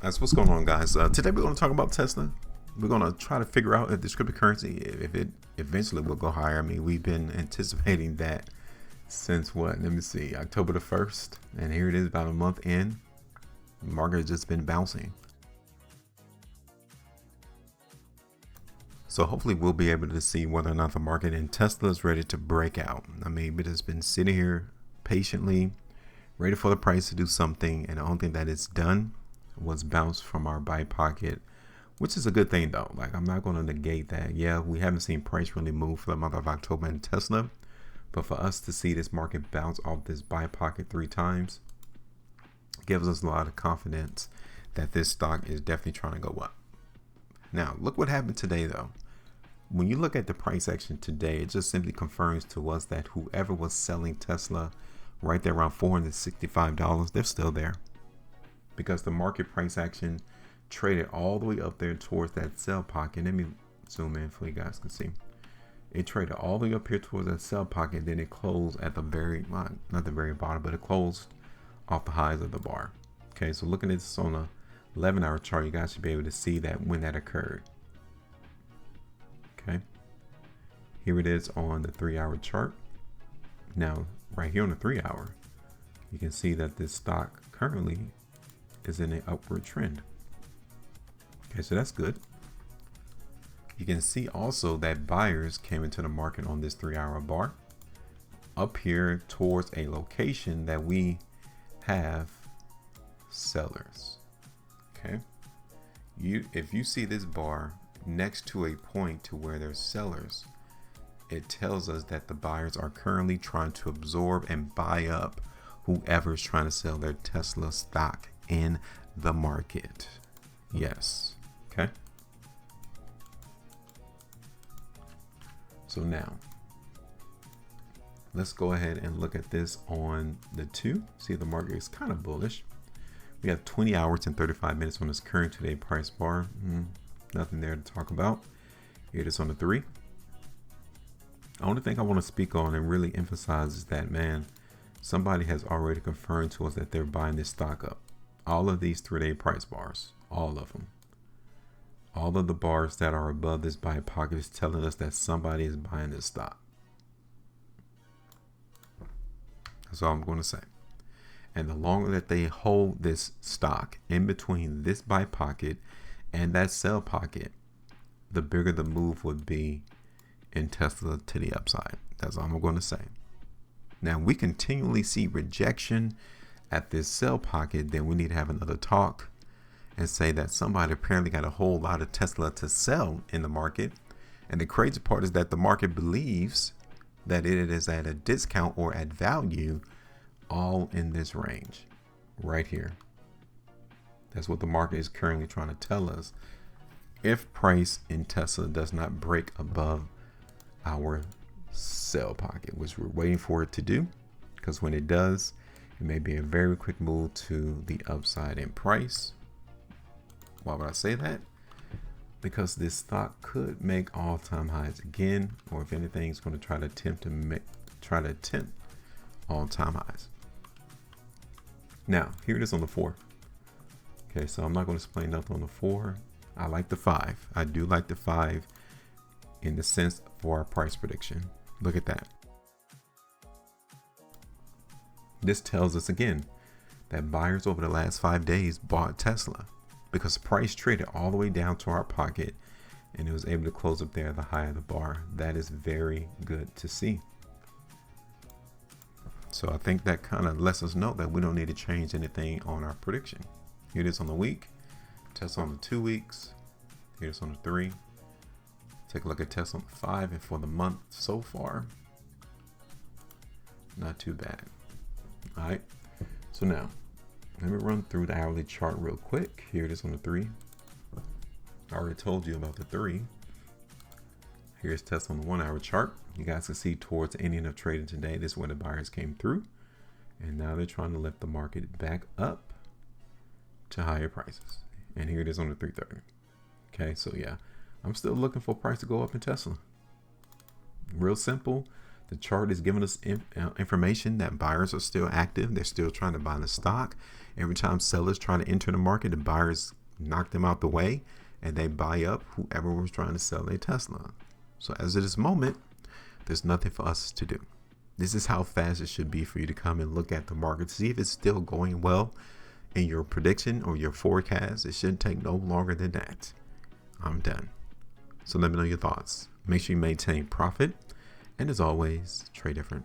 That's what's going on, guys. Today we're going to talk about Tesla. We're going to try to figure out if this cryptocurrency, if it eventually will go higher. I mean, we've been anticipating that since what? Let me see, October the 1st. And here it is about a month in. The market has just been bouncing. So hopefully we'll be able to see whether or not the market in Tesla is ready to break out. I mean, it has been sitting here patiently, ready for the price to do something. And the only thing that it's done was bounce from our buy pocket, which is a good thing though. Like, I'm not going to negate that. Yeah, we haven't seen price really move for the month of October in Tesla, but for us to see this market bounce off this buy pocket 3 times gives us a lot of confidence that this stock is definitely trying to go up. Now, look what happened today though. When you look at the price action today, it just simply confirms to us that whoever was selling Tesla right there around $465, they're still there, because the market price action traded all the way up there towards that sell pocket. Let me zoom in so you guys can see. It traded all the way up here towards that sell pocket. Then it closed at the very, not the very bottom, but it closed off the highs of the bar. Okay, so looking at this on a 11-hour chart, you guys should be able to see that when that occurred. Okay, here it is on the 3-hour chart. Now, right here on the 3-hour, you can see that this stock currently is in an upward trend. Okay, so that's good. You can see also that buyers came into the market on this 3-hour bar up here towards a location that we have sellers. Okay, if you see this bar next to a point to where there's sellers, it tells us that the buyers are currently trying to absorb and buy up whoever's trying to sell their Tesla stock in the market. Yes. Okay. So now let's go ahead and look at this on the 2. See, the market is kind of bullish. We have 20 hours and 35 minutes on this current today price bar. Nothing there to talk about. Here it is on the 3. The only thing I want to speak on and really emphasize is that, man, somebody has already confirmed to us that they're buying this stock up. All of these 3-day price bars, all of them, all of the bars that are above this buy pocket is telling us that somebody is buying this stock. That's all I'm going to say. And the longer that they hold this stock in between this buy pocket and that sell pocket, the bigger the move would be in Tesla to the upside. That's all I'm going to say. Now, we continually see rejection at this sell pocket, then we need to have another talk and say that somebody apparently got a whole lot of Tesla to sell in the market. And the crazy part is that the market believes that it is at a discount or at value, all in this range right here. That's what the market is currently trying to tell us. If price in Tesla does not break above our sell pocket, which we're waiting for it to do, because when it does, it may be a very quick move to the upside in price. Why would I say that? Because this stock could make all-time highs again, or if anything, it's going to try to attempt all-time highs. Now, here it is on the 4. Okay, so I'm not going to explain nothing on the 4. I like the 5. I do like the 5 in the sense for our price prediction. Look at that. This tells us again that buyers over the last 5 days bought Tesla because the price traded all the way down to our pocket and it was able to close up there at the high of the bar. That is very good to see. So I think that kind of lets us know that we don't need to change anything on our prediction. Here it is on the week, Tesla on the 2 weeks, here it is on the 3. Take a look at Tesla on the 5, and for the month so far, not too bad. All right, so now let me run through the hourly chart real quick. Here it is on the 3. I already told you about the 3. Here's Tesla on the 1-hour chart. You guys can see towards the ending of trading today, this is where the buyers came through, and now they're trying to lift the market back up to higher prices. And here it is on the 330. Okay, so yeah, I'm still looking for price to go up in Tesla. Real simple. The chart is giving us information that buyers are still active. They're still trying to buy the stock. Every time sellers try to enter the market, the buyers knock them out the way and they buy up whoever was trying to sell a Tesla. So as of this moment, there's nothing for us to do. This is how fast it should be for you to come and look at the market to see if it's still going well in your prediction or your forecast. It shouldn't take no longer than that. I'm done. So let me know your thoughts. Make sure you maintain profit. And as always, trade different.